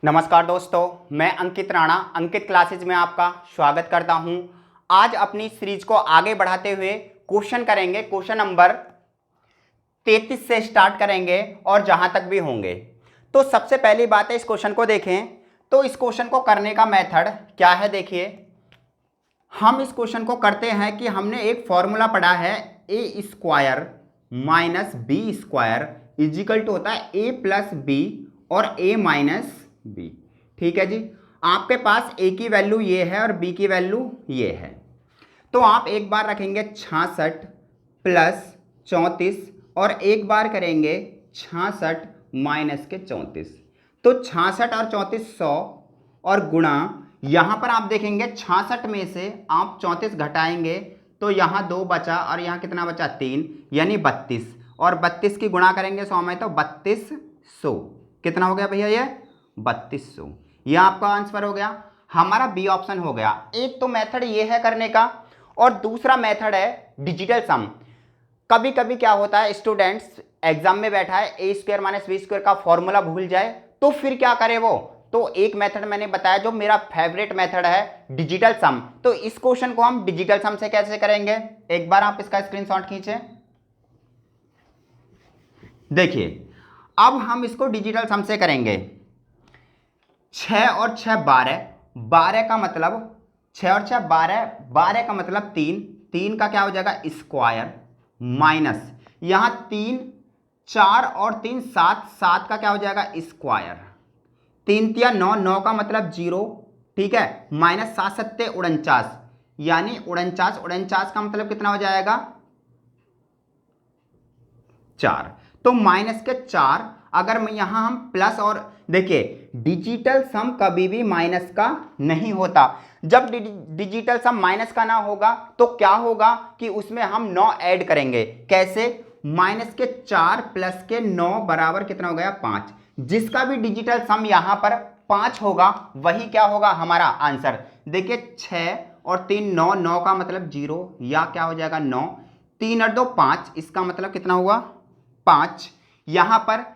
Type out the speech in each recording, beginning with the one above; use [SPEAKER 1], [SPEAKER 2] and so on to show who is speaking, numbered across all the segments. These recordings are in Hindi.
[SPEAKER 1] नमस्कार दोस्तों, मैं अंकित राणा अंकित क्लासेज में आपका स्वागत करता हूं। आज अपनी सीरीज को आगे बढ़ाते हुए क्वेश्चन करेंगे। क्वेश्चन नंबर 33 से स्टार्ट करेंगे और जहां तक भी होंगे। तो सबसे पहली बात है, इस क्वेश्चन को देखें। तो इस क्वेश्चन को करने का मेथड क्या है, देखिए। हम इस क्वेश्चन को करते हैं कि हमने एक फॉर्मूला पढ़ा है, a square minus b square equal to होता है ए प्लस बी और ए माइनस बी। ठीक है जी। आपके पास ए की वैल्यू ये है और बी की वैल्यू ये है। तो आप एक बार रखेंगे 66 प्लस 34 और एक बार करेंगे 66 माइनस के 34। तो 66 और 34 100 और गुणा, यहां पर आप देखेंगे 66 में से आप 34 घटाएंगे तो यहां 2 बचा और यहां कितना बचा 3, यानी 32। और 32 की गुणा करेंगे 100 में तो 3200। कितना हो गया भैया, ये 3200। यह आपका आंसर हो गया, हमारा बी ऑप्शन हो गया। एक तो मेथड ये है करने का, और दूसरा मेथड है डिजिटल सम। कभी कभी क्या होता है, स्टूडेंट्स एग्जाम में बैठा है, a square minus b square का फॉर्मूला भूल जाए तो फिर क्या करे वो। तो एक मेथड मैंने बताया जो मेरा फेवरेट मेथड है, डिजिटल सम। तो इस क्वेश्चन को हम डिजिटल सम से कैसे करेंगे, एक बार आप इसका स्क्रीनशॉट खींचे। देखिए, अब हम इसको डिजिटल सम से करेंगे। 6 और 6 12, 12 का मतलब 6 और 6 12, 12 का मतलब 3, 3 का क्या हो जाएगा स्क्वायर माइनस यहां 3 4 और 3 7, 7 का क्या हो जाएगा स्क्वायर, 3 तिया 9, 9 का मतलब 0। ठीक है, माइनस 7 सत्ते 49, यानी 49, 49 का मतलब कितना हो जाएगा 4। तो माइनस के 4, अगर मैं यहां हम प्लस, और देखिए डिजिटल सम कभी भी माइनस का नहीं होता। जब डिजिटल सम माइनस का ना होगा तो क्या होगा कि उसमें हम 9 ऐड करेंगे। कैसे, माइनस के 4 प्लस के 9 बराबर कितना हो गया 5। जिसका भी डिजिटल सम यहां पर 5 होगा वही क्या होगा हमारा आंसर। देखिए 6 और 3 9, 9 का मतलब 0, या क्या हो जाएगा 9, 3 और 2 5, इसका मतलब कितना हुआ 5। यहां पर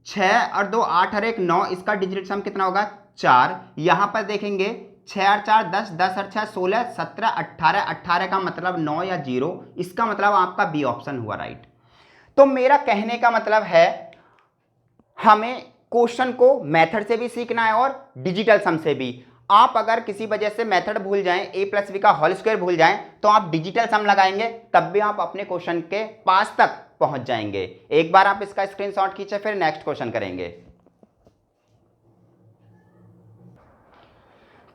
[SPEAKER 1] 6 और 2 8 और 1 9, इसका डिजिटल सम कितना होगा 4। यहां पर देखेंगे 6 और 4 10, 10 और 6 16 17 18, 18 का मतलब 9 या 0, इसका मतलब आपका बी ऑप्शन हुआ राइट। तो मेरा कहने का मतलब है, हमें क्वेश्चन को मेथड से भी सीखना है और डिजिटल सम से भी। आप अगर किसी वजह से मेथड भूल जाएं, ए प्लस बी का होल स्क्वायर भूल जाएं, तो आप डिजिटल सम लगाएंगे तब भी आप अपने क्वेश्चन के पास तक पहुंच जाएंगे। एक बार आप इसका स्क्रीनशॉट खींचे, फिर नेक्स्ट क्वेश्चन करेंगे।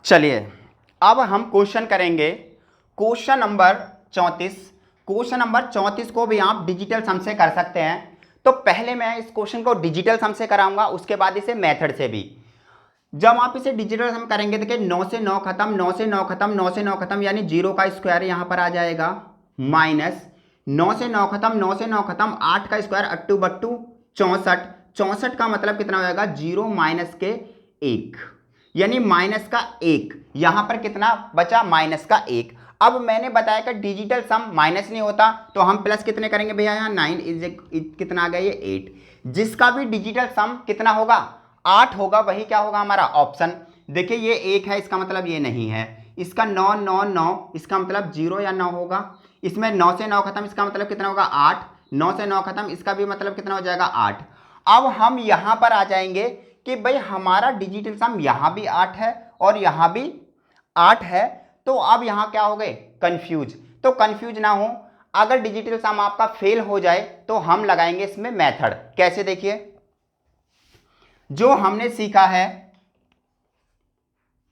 [SPEAKER 1] चलिए अब हम क्वेश्चन करेंगे क्वेश्चन नंबर 34। क्वेश्चन नंबर 34 को भी आप डिजिटल सम से कर सकते हैं। तो पहले मैं इस क्वेश्चन को डिजिटल सम से कराऊंगा, उसके बाद इसे मेथड से भी। जब आप इसे डिजिटल सम करेंगे, देखिए 9 से 9 खत्म, 9 से 9 खत्म, 9 से 9 खत्म, यानी 0 का स्क्वायर यहां पर आ जाएगा, माइनस 9 से 9 खत्म, 9 से 9 खत्म, 8 का स्क्वायर 8 बट्टू 64, 64 का मतलब कितना हो जाएगा 0 माइनस के 1, यानी माइनस का 1। यहां पर कितना बचा माइनस का 1। अब मैंने बताया कि डिजिटल सम माइनस नहीं होता, तो हम प्लस कितने करेंगे भैया, यहाँ 9 कितना आ गया ये 8। जिसका भी डिजिटल सम कितना होगा 8 होगा, वही क्या होगा हमारा ऑप्शन। देखिए ये 1 है, इसका मतलब ये नहीं है। इसका 9 9 9, इसका मतलब 0 या 9 होगा। इसमें 9 से 9 खत्म, इसका मतलब कितना होगा 8, 9 से 9 खत्म, इसका भी मतलब कितना हो जाएगा 8। अब हम यहां पर आ जाएंगे कि भाई हमारा डिजिटल सम यहां भी 8 है और यहां भी 8 है। तो अब यहां क्या हो गए कंफ्यूज। तो कंफ्यूज ना हो, अगर डिजिटल सम आपका फेल हो जाए तो हम लगाएंगे इसमें मेथड। कैसे, देखिए जो हमने सीखा है,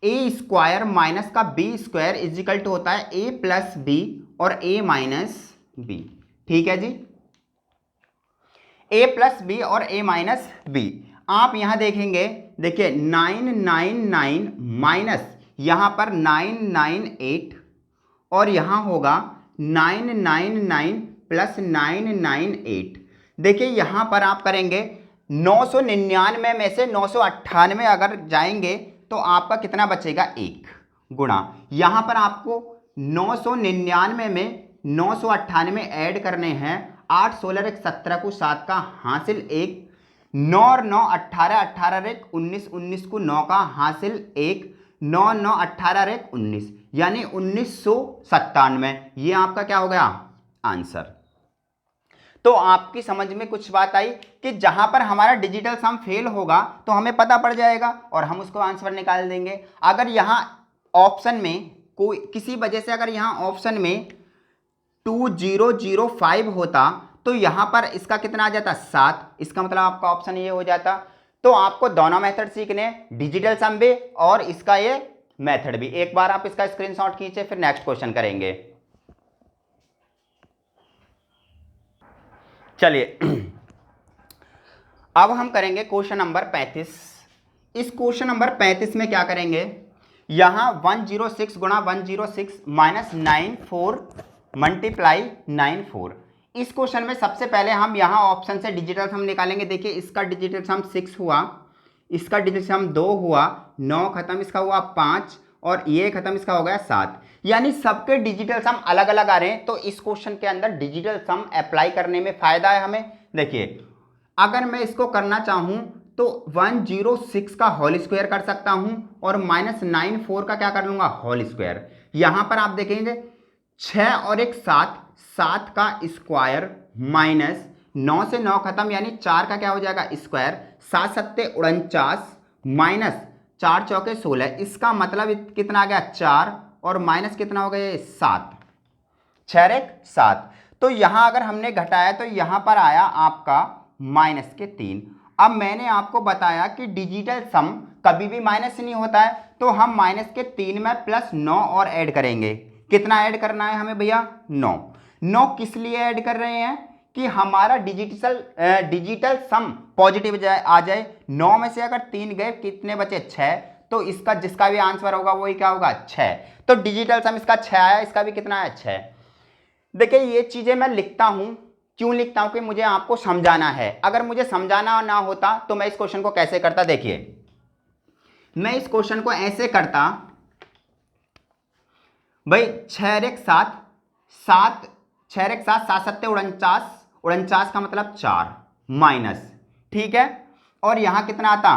[SPEAKER 1] ए स्क्वायर माइनस का बी स्क्वायर इजिकल टू होता है ए प्लस बी और ए माइनस बी। ठीक है जी, ए प्लस बी और ए माइनस बी। आप यहां देखेंगे, देखिए 9 9 9 माइनस यहां पर 9 9 8, और यहां होगा 9 9 9 प्लस 9 9 8। देखिए यहां पर आप करेंगे 999 में से 998 अगर जाएंगे तो आपका कितना बचेगा 1, गुणा यहां पर आपको 999 में 998 ऐड करने हैं, 8 16 1 17 को 7 का हासिल 1, 9 और 9 18, 18 रेक 19, 19 को 9 का हासिल 1, 9 9 18 रेक 19, यानी 1997। ये आपका क्या हो गया आंसर। तो आपकी समझ में कुछ बात आई कि जहां पर हमारा डिजिटल सम फेल होगा तो हमें पता पड़ जाएगा और हम उसको आंसर निकाल देंगे। अगर यहां ऑप्शन में कोई किसी वजह से अगर यहां ऑप्शन में 2005 होता तो यहां पर इसका कितना आ जाता 7, इसका मतलब आपका ऑप्शन ये हो जाता। तो आपको दोनों मेथड सीखने, डिजिटल सम भी और इसका ये मेथड भी। एक बार आप इसका स्क्रीनशॉट खींचे, फिर नेक्स्ट क्वेश्चन करेंगे। चलिए अब हम करेंगे क्वेश्चन नंबर 35। इस क्वेश्चन नंबर 35 में क्या करेंगे, यहां 106 गुणा 106 माइनस 94 मल्टीप्लाई 94। इस क्वेश्चन में सबसे पहले हम यहां ऑप्शन से डिजिटल सम निकालेंगे। देखिए इसका डिजिटल सम 6 हुआ, इसका डिजिटल सम 2 हुआ, 9 खत्म, इसका हुआ 5 और ये खत्म, इसका हो गया 7। यानी सबके डिजिटल सम अलग अलग आ रहे हैं। तो इस क्वेश्चन के अंदर डिजिटल सम अप्लाई करने में फायदा है हमें। देखिए अगर मैं इसको करना चाहूं तो 106 का होल स्क्वायर कर सकता हूं और माइनस 94 का क्या कर लूंगा होल स्क्वायर। यहां पर आप देखेंगे 6 और 1 7, 7 का स्क्वायर माइनस 9 से 9 खत्म, यानी 4 का क्या हो जाएगा स्क्वायर, 7 सत्ते 49 माइनस 4 चौके 16, इसका मतलब कितना आ गया 4 और माइनस कितना हो गया 7, 6 1 7। तो यहां अगर हमने घटाया तो यहां पर आया आपका माइनस के 3। अब मैंने आपको बताया कि डिजिटल सम कभी भी माइनस से नहीं होता है, तो हम माइनस के 3 में प्लस 9 और ऐड करेंगे। कितना ऐड करना है हमें भैया 9। 9 किस लिए ऐड कर रहे हैं कि हमारा डिजिटल सम पॉजिटिव आ जाए। 9 में से अगर 3 गए कितने बचे 6, तो इसका जिसका भी आंसर होगा वही क्या होगा 6। तो डिजिटल सम इसका 6 आया, इसका भी कितना है 6। देखिए ये चीजें मैं लिखता हूं, क्यों लिखता हूं कि मुझे आपको समझाना है। अगर मुझे समझाना ना होता तो मैं इस क्वेश्चन को कैसे करता। देखिए मैं इस क्वेश्चन को ऐसे करता भाई 6 1 7, 7 6 1 7, 7 7 49, 49 का मतलब 4 माइनस, ठीक है। और यहां कितना आता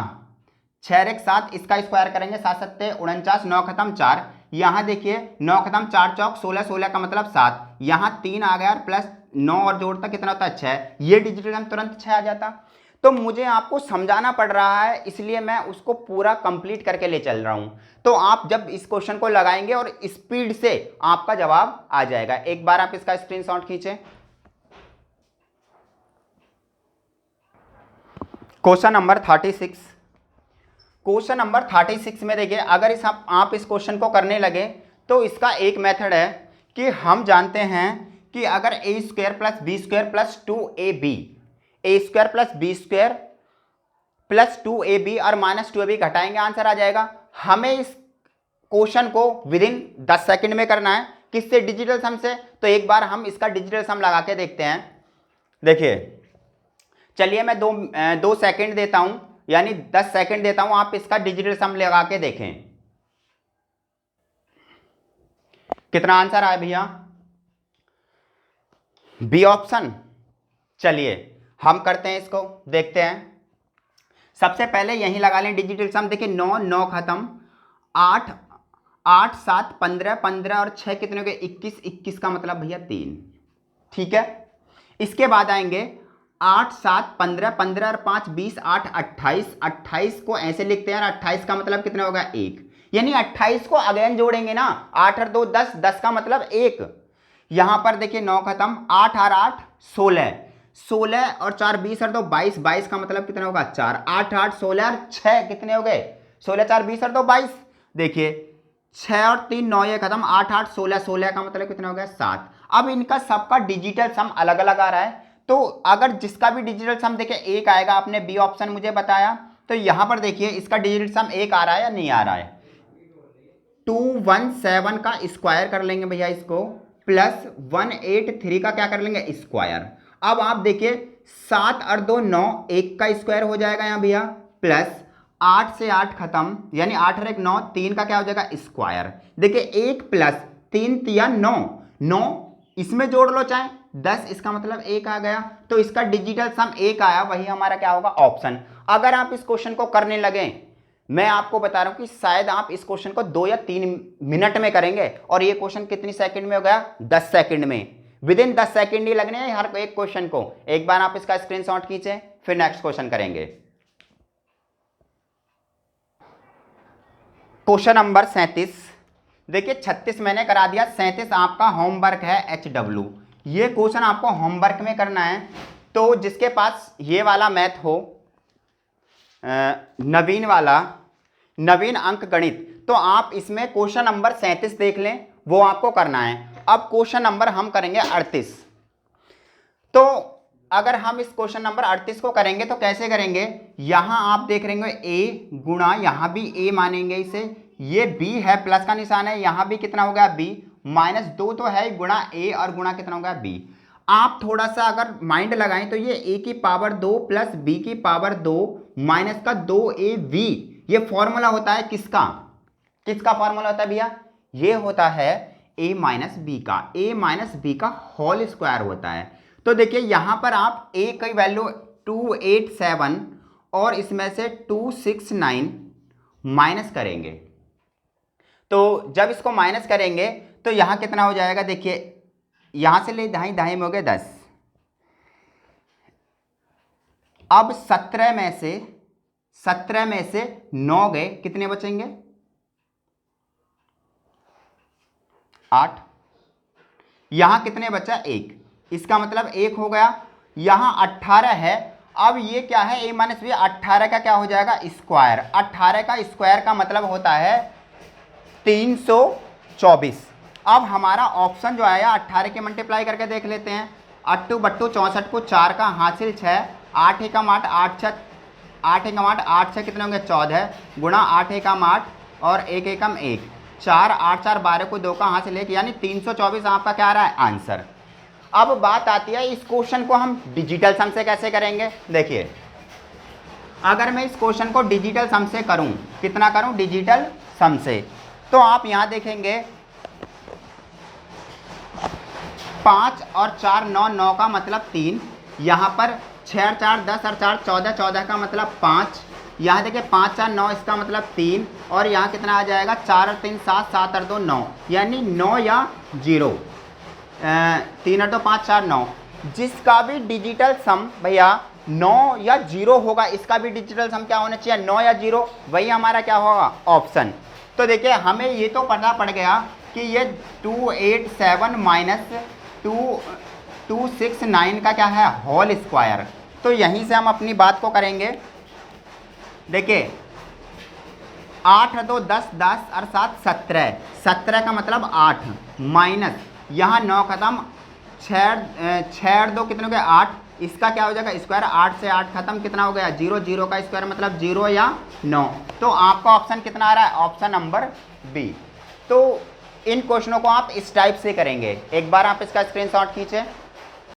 [SPEAKER 1] 6 1 7, इसका स्क्वायर करेंगे 7 7 49, 9 खत्म 4, यहां देखिए 9 खत्म 4 चौक 16, 16 का मतलब 7, यहां 3 आ गया प्लस 9 और जोड़ता कितना होता है 6। ये डिजिटल सम तुरंत 6 आ जाता। तो मुझे आपको समझाना पड़ रहा है, इसलिए मैं उसको पूरा कंप्लीट करके ले चल रहा हूं। तो आप जब इस क्वेश्चन को लगाएंगे और स्पीड से आपका जवाब आ जाएगा। एक बार आप इसका स्क्रीनशॉट खींचें। Question number 36। क्वेश्चन नंबर 36 में देखिए अगर आप इस क्वेश्चन को करने लगे तो इसका एक मेथड है कि हम जानते हैं कि अगर a square plus b square plus 2ab, a square plus b square plus 2ab और माइनस 2ab घटाएंगे आंसर आ जाएगा। हमें इस क्वेश्चन को विदिन 10 सेकंड में करना है। किससे डिजिटल सम से। तो एक बार हम इसका डिजिटल सम लगा के देखते हैं। देखिए चलिए मैं 2 सेकंड देता हूं, यानी 10 सेकंड देता हूं, आप इसका डिजिटल सम लगा के देखें कितना आंसर आया भैया बी ऑप्शन। चलिए हम करते हैं, इसको देखते हैं। सबसे पहले यहीं लगा लें डिजिटल सम। देखिए 9 9 खत्म, 8 8 7 15, 15 और 6 कितने हो गए 21, 21 का मतलब भैया 3, ठीक है। इसके बाद आएंगे 8 7 15, 15 और 5 20, 8 28, 28 को ऐसे लिखते हैं, 28 का मतलब कितना होगा 1, यानी 28 को अगेन जोड़ेंगे ना, 8 और 2 10, 10 का मतलब 1। यहां पर देखिए 9 खत्म, 8 और 8 16, 16 और 4 20 और 2 22, 22 का मतलब कितना होगा 4, 8 8 16 और 6 कितने हो गए 16, 4 20 और 2 22। देखिए 6 और 3 9 ये खत्म, 8 8 16, 16 का मतलब कितना हो गया 7। अब इनका सबका डिजिटल सम अलग अलग आ रहा है। तो अगर जिसका भी डिजिटल सम देखिए 1 आएगा, आपने बी ऑप्शन मुझे बताया, तो यहां पर देखिए इसका डिजिटल सम 1 आ रहा है या नहीं आ रहा है। 217 का स्क्वायर कर लेंगे भैया इसको, प्लस 183 का क्या कर लेंगे स्क्वायर। अब आप देखिए 7 और 2 9, 1 का स्क्वायर हो जाएगा यहाँ भैया, प्लस 8 से 8 खत्म, यानी 8 और 1 9, 3 का क्या हो जाएगा स्क्वायर। देखिए 1 प्लस 3 3 9, 9 इसमें जोड़ लो चाहे 10, इसका मतलब 1 आ गया, तो इसका डिजिटल सम 1 आया, वही हमारा क्या होगा ऑप्शन। अगर आप इस क्वेश्चन को करने लगे, मैं आपको बता रहा हूं कि शायद आप इस क्वेश्चन को 2 या 3 मिनट में करेंगे, और ये क्वेश्चन कितनी सेकंड में हो गया, 10 सेकंड में। विद इन 10 सेकंड ही लगने हैं हर एक क्वेश्चन को। एक बार आप इसका स्क्रीनशॉट खींचे, फिर नेक्स्ट क्वेश्चन करेंगे। Question number 37। देखिए 36 मैंने करा दिया, 37 आपका होमवर्क है HW। ये क्वेश्चन आपको होमवर्क में करना है। तो जिसके पास ये वाला मैथ हो, नवीन वाला, नवीन अंक गणित, तो आप इसमें क्वेश्चन नंबर 37 देख लें, वो आपको करना है। अब क्वेश्चन नंबर हम करेंगे 38। तो अगर हम इस क्वेश्चन नंबर 38 को करेंगे तो कैसे करेंगे, यहां आप देख रहे हैं a गुणा, यहां भी a मानेंगे इसे, ये b है, प्लस का निशान है, यहां भी कितना हो गया b, -2 तो है गुणा a, और गुणा कितना हो गया b। आप थोड़ा सा अगर माइंड लगाएं तो ये a की पावर 2 प्लस b की पावर 2 माइनस का 2ab, ये फॉर्मूला होता है किसका, किसका फॉर्मूला होता है भैया, ये होता है a माइनस बी का, a माइनस बी का होल स्क्वायर होता है। तो देखिए यहां पर आप a की वैल्यू 287 और इसमें से 269 माइनस करेंगे। तो जब इसको माइनस करेंगे तो यहां कितना हो जाएगा, देखिए यहां से ले दाएं दाएं में हो गए 10। अब 17 में से 9 गए, कितने बचेंगे, 8। यहां कितने बचा, 1, इसका मतलब 1 हो गया। यहां 18 है, अब ये क्या है, a माइनस बी, 18 का क्या हो जाएगा स्क्वायर, 18 का स्क्वायर का मतलब होता है 324। अब हमारा ऑप्शन जो आया 18 के मल्टीप्लाई करके देख लेते हैं, 8 बट्टू 64 को 4 का हासिल 6, 8 एकम 8, 8 एकम 8, 8 6 कितने होंगे 14, गुणा 8 एकम 8 और 1 एकम 1, 4 8 4 12 को 2 का हासिल 1, यानी 324 आपका क्या आ रहा है आंसर। अब बात आती है इस क्वेश्चन को हम डिजिटल सम से कैसे करेंगे। देखिए अगर मैं इस क्वेश्चन को डिजिटल सम से करूं, कितना करूं डिजिटल सम से, तो आप यहां देखेंगे 5 और 4 9, 9 का मतलब 3, यहाँ पर 6 और 4 10 और 4 14, 14 का मतलब 5, यहाँ देखिए 5 4 9 इसका मतलब 3, और यहाँ कितना आ जाएगा 4 और 3 7, 7 और 2 9, यानी 9 या 0, 3 और 2 5 4 9। जिसका भी डिजिटल सम भैया 9 या 0 होगा, इसका भी डिजिटल सम क्या होना चाहिए 9 या 0, वही हमारा क्या होगा ऑप्शन। तो देखिए हमें ये तो पता पड़ गया कि ये 287 माइनस 269 का क्या है होल स्क्वायर। तो यहीं से हम अपनी बात को करेंगे। देखिए 8 2 10, 10 और 7 17, 17 का मतलब 8 माइनस यहाँ 9 खत्म, 6 और 2 कितने हो गए 8, इसका क्या हो जाएगा स्क्वायर, 8 से 8 खत्म, कितना हो गया 0, 0 का स्क्वायर मतलब 0 या 9। तो आपका ऑप्शन कितना आ रहा है, ऑप्शन नंबर बी। तो इन क्वेश्चनों को आप इस टाइप से करेंगे। एक बार आप इसका स्क्रीनशॉट खींचें।